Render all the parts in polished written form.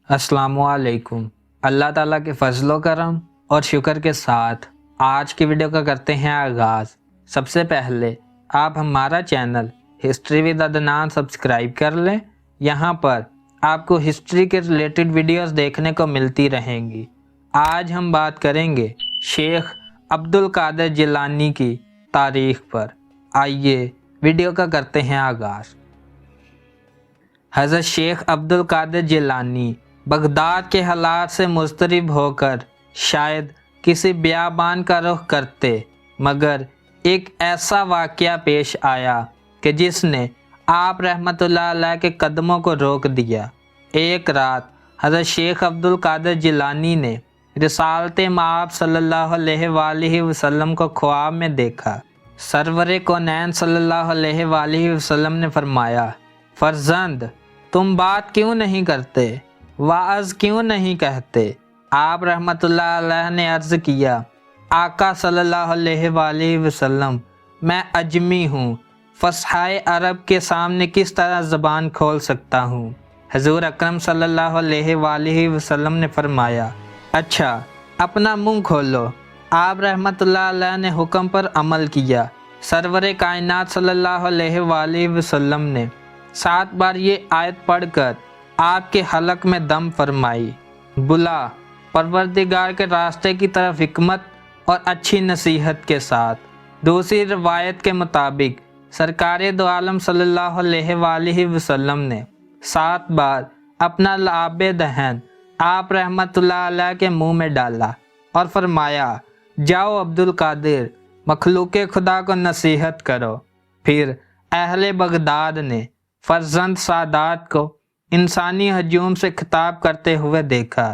अस्सलामु अलैकुम। अल्लाह ताला के फजलो करम और शुक्र के साथ आज की वीडियो का करते हैं आगाज़। सबसे पहले आप हमारा channel history with Adnan subscribe कर लें। यहाँ पर आपको हिस्ट्री के रिलेटेड वीडियोस देखने को मिलती रहेंगी। आज हम बात करेंगे शेख अब्दुल कादिर जिलानी की तारीख पर। आइए वीडियो का करते हैं आगाज़। हज़रत शेख अब्दुल कादिर जिलानी बगदाद के हालात से मुस्तरिब होकर शायद किसी बियाबान का रुख करते, मगर एक ऐसा वाक़या पेश आया कि जिसने आप रहमतुल्लाह अलैह के कदमों को रोक दिया। एक रात हज़रत शेख अब्दुल कादिर जिलानी ने रिसालत मआब सल्लल्लाहु अलैहि वसल्लम को ख्वाब में देखा। सरवर कौनैन सल्लल्लाहु अलैहि वसल्लम ने फरमाया, फर्जंद तुम बात क्यों नहीं करते, वाअज़ क्यों नहीं कहते। आप रहमतुल्लाह अलैह ने अर्ज़ किया, आका सल्लल्लाहु अलैहि वसल्लम, मैं अजमी हूँ, फ़स्हाए अरब के सामने किस तरह ज़बान खोल सकता हूँ। हज़ूर अकरम सल्लल्लाहु अलैहि वसल्लम ने फरमाया, अच्छा अपना मुँह खोलो। आप रहमतुल्लाह अलैह ने हुक्म पर अमल किया। सरवर कायनात सल्लल्लाहु अलैहि वसल्लम ने 7 बार ये आयत पढ़कर आपके हलक में दम फरमाई, बुला परवरदिगार के रास्ते की तरफ हिकमत और अच्छी नसीहत के साथ। दूसरी रवायत के मुताबिक सरकार दो आलम सल्लल्लाहु अलैहि वसल्लम ने 7 बार अपना लाबे दहन आप रहमतुल्लाह अलैह के मुंह में डाला और फरमाया, जाओ अब्दुल कादिर, मखलूके खुदा को नसीहत करो। फिर अहले बगदाद ने फर्जंद सादात को इंसानी हजूम से खिताब करते हुए देखा।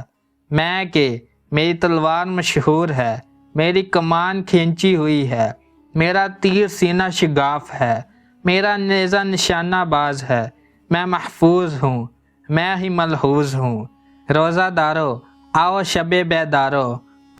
मैं कि मेरी तलवार मशहूर है, मेरी कमान खींची हुई है, मेरा तीर सीना शिगाफ है, मेरा नेज़ा निशाना बाज है, मैं महफूज हूँ, मैं ही मलहूज हूँ। रोज़ादारो आओ, शबे बेदारो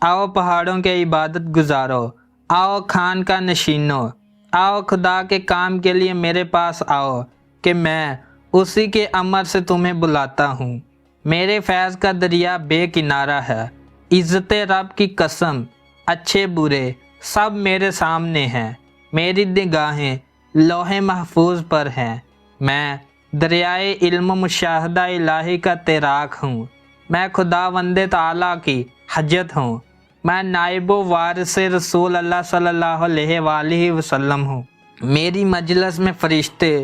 आओ, पहाड़ों के इबादत गुजारो, आओ खान का नशीनो, आओ खुदा के काम के लिए मेरे पास आओ कि मैं उसी के अमर से तुम्हें बुलाता हूँ। मेरे फैज़ का दरिया बेकिनारा है। इज़्ज़त रब की कसम, अच्छे बुरे सब मेरे सामने हैं। मेरी निगाहें लोहे महफूज पर हैं। मैं दरियाए इल्म मुशाहदा इलाही का तैराक हूँ। मैं खुदावंद ताला की हजत हूँ। मैं नाइबो वारिस रसूल अल्लाह सल्लल्लाहु अलैहि वसल्लम हूँ। मेरी मजलिस में फ़रिश्ते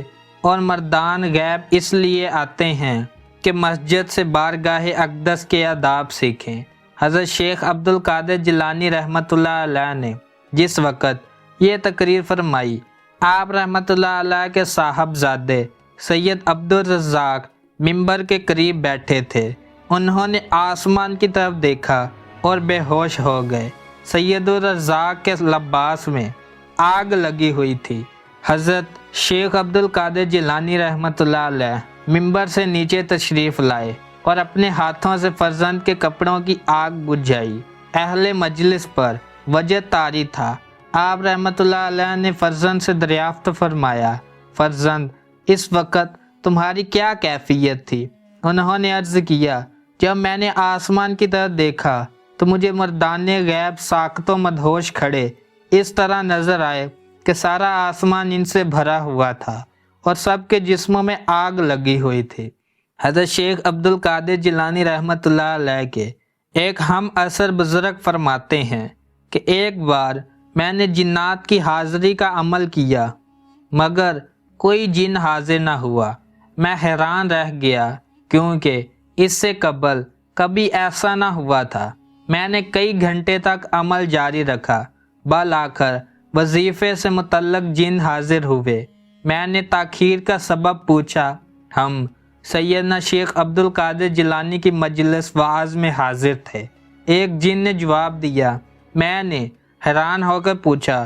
और मर्दान गैब इसलिए आते हैं कि मस्जिद से बारगाह अक़दस के आदाब सीखें। हज़रत शेख अब्दुल कादिर जिलानी रहमतुल्लाह अलैह ने जिस वक़्त ये तकरीर फरमाई, आप रहमतुल्लाह अलैह के साहबजादे सैयद अब्दुल रज़्ज़ाक़ मिंबर के करीब बैठे थे। उन्होंने आसमान की तरफ देखा और बेहोश हो गए। सैयदुर रज़्ज़ाक़ के लबास में आग लगी हुई थी। हज़रत शेख अब्दुल कादिर जिलानी रहमतुल्लाह अलैह मिंबर से नीचे तशरीफ़ लाए और अपने हाथों से फर्जंद के कपड़ों की आग बुझाई। अहले मजलिस पर वजह तारी था। आप रहमतुल्लाह अलैह ने फर्जंद से दरियाफ्त फरमाया, फर्जंद इस वक़्त तुम्हारी क्या कैफियत थी। उन्होंने अर्ज़ किया, जब मैंने आसमान की तरफ देखा तो मुझे मर्दाने गैब साकतों मदहोश खड़े इस तरह नज़र आए कि सारा आसमान इनसे भरा हुआ था और सबके जिस्मों में आग लगी हुई थी। हज़रत शेख अब्दुल कादिर जिलानी रहमतुल्लाह अलैह के एक हम असर बुज़ुर्ग फरमाते हैं कि एक बार मैंने जिन्नात की हाज़िरी का अमल किया, मगर कोई जिन हाजिर ना हुआ। मैं हैरान रह गया, क्योंकि इससे कबल कभी ऐसा ना हुआ था। मैंने कई घंटे तक अमल जारी रखा, बल आखिर वजीफ़े से मुतल्लक जिन हाजिर हुए। मैंने ताख़ीर का सबब पूछा। हम सैयदना शेख अब्दुल कादिर जिलानी की मजलिस वाज में हाजिर थे। एक जिन ने जवाब दिया। मैंने हैरान होकर पूछा,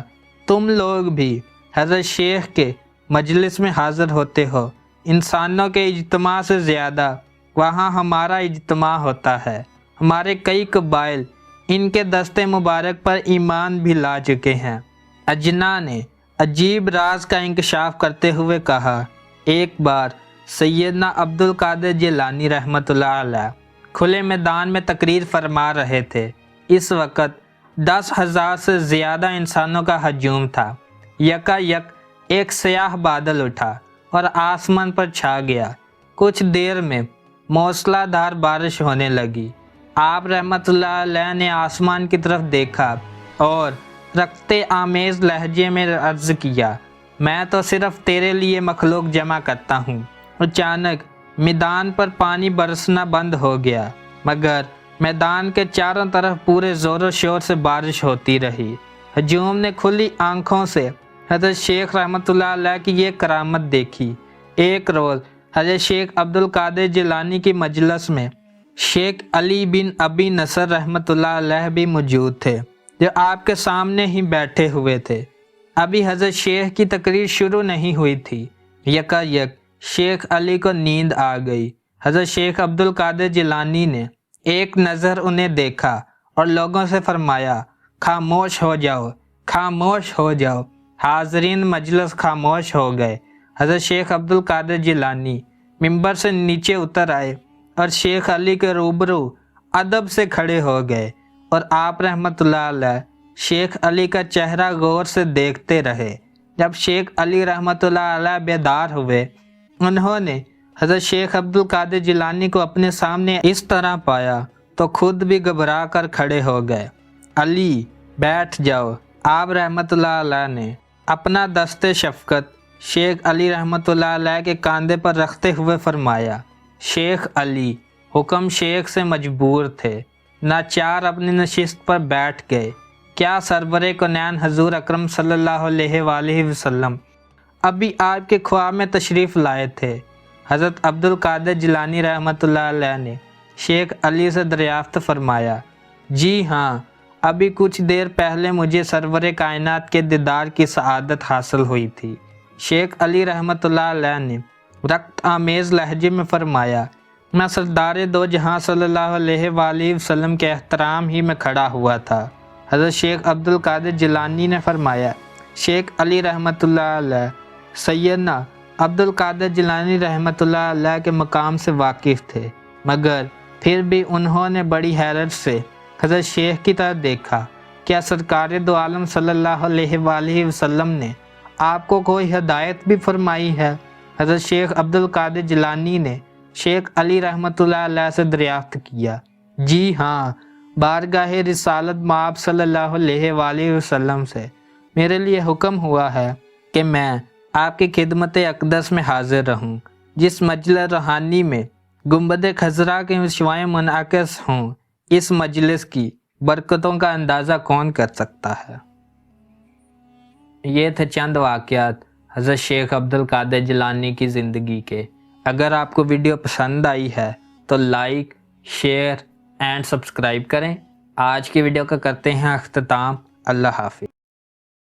तुम लोग भी हज़रत शेख के मजलिस में हाजिर होते हो? इंसानों के इज्तिमा से ज़्यादा वहाँ हमारा इज्तिमा होता है। हमारे कई कबाइल इनके दस्ते मुबारक पर ईमान भी ला चुके हैं। अजना ने अजीब राज का इंकशाफ करते हुए कहा, एक बार सैयदना अब्दुल कादिर जिलानी रहमतुल्लाह अलैह کھلے میدان میں تقریر فرما رہے تھے۔ اس وقت 10,000 سے زیادہ انسانوں کا ہجوم تھا۔ یکا یک ایک سیاہ بادل اٹھا اور آسمان پر چھا گیا۔ کچھ دیر میں موسلا دھار بارش ہونے لگی۔ آپ رحمت اللہ علیہ نے آسمان کی طرف دیکھا اور رقتے آمیز لہجے میں عرض کیا، میں تو صرف تیرے لیے مخلوق جمع کرتا ہوں۔ اچانک میدان پر پانی برسنا بند ہو گیا، مگر میدان کے چاروں طرف پورے زور و شور سے بارش ہوتی رہی۔ ہجوم نے کھلی آنکھوں سے حضرت شیخ رحمت اللہ علیہ کی یہ کرامت دیکھی۔ ایک روز حضرت شیخ عبد القادر جیلانی کی مجلس میں شیخ علی بن ابی نصر رحمت اللہ علیہ بھی موجود تھے، جو آپ کے سامنے ہی بیٹھے ہوئے تھے۔ ابھی حضرت شیخ کی تقریر شروع نہیں ہوئی تھی، یکا یک شیخ علی کو نیند آ گئی۔ حضرت شیخ عبد القادر جیلانی نے ایک نظر انہیں دیکھا اور لوگوں سے فرمایا، خاموش ہو جاؤ، خاموش ہو جاؤ۔ حاضرین مجلس خاموش ہو گئے۔ حضرت شیخ عبد القادر جیلانی ممبر سے نیچے اتر آئے اور شیخ علی کے روبرو ادب سے کھڑے ہو گئے اور آپ رحمت اللہ علیہ شیخ علی کا چہرہ غور سے دیکھتے رہے۔ جب شیخ علی رحمت اللہ علیہ بیدار ہوئے، انہوں نے حضرت شیخ عبد القادر جیلانی کو اپنے سامنے اس طرح پایا تو خود بھی گھبرا کر کھڑے ہو گئے۔ علی بیٹھ جاؤ۔ آپ رحمت اللہ علیہ نے اپنا دست شفقت شیخ علی رحمت اللہ علیہ کے کاندھے پر رکھتے ہوئے فرمایا۔ شیخ علی حکم شیخ سے مجبور تھے، ناچار اپنی نشست پر بیٹھ گئے۔ کیا سرور کونین حضور اکرم صلی اللہ علیہ وآلہ وسلم ابھی آپ کے خواب میں تشریف لائے تھے؟ حضرت عبد القادر جیلانی رحمت اللہ علیہ نے شیخ علی سے دریافت فرمایا، جی ہاں، ابھی کچھ دیر پہلے مجھے سرور کائنات کے دیدار کی سعادت حاصل ہوئی تھی۔ شیخ علی رحمت اللہ علیہ نے رقت آمیز لہجے میں فرمایا، میں سردار دو جہاں صلی اللہ علیہ وآلہ وسلم کے احترام ہی میں کھڑا ہوا تھا۔ حضرت شیخ عبد القادر جیلانی نے فرمایا، شیخ علی رحمت اللہ علیہ سیدنا عبد القادر جیلانی رحمت اللہ علیہ کے مقام سے واقف تھے، مگر پھر بھی انہوں نے بڑی حیرت سے حضرت شیخ کی طرف دیکھا۔ کیا سرکار دو عالم صلی اللہ علیہ وآلہ وسلم نے آپ کو کوئی ہدایت بھی فرمائی ہے؟ حضرت شیخ عبد القادر جیلانی نے شیخ علی رحمت اللہ علیہ سے دریافت کیا، جی ہاں، بارگاہ رسالت مآب صلی اللہ علیہ وآلہ وسلم سے میرے لیے حکم ہوا ہے کہ میں آپ کی خدمت اقدس میں حاضر رہوں۔ جس مجلس روحانی میں گنبد خضرا کے شعائیں منعکس ہوں، اس مجلس کی برکتوں کا اندازہ کون کر سکتا ہے؟ یہ تھے چند واقعات حضرت شیخ عبد القادر جیلانی کی زندگی کے۔ اگر آپ کو ویڈیو پسند آئی ہے تو لائک، شیئر اینڈ سبسکرائب کریں۔ آج کی ویڈیو کا کرتے ہیں اختتام۔ اللہ حافظ۔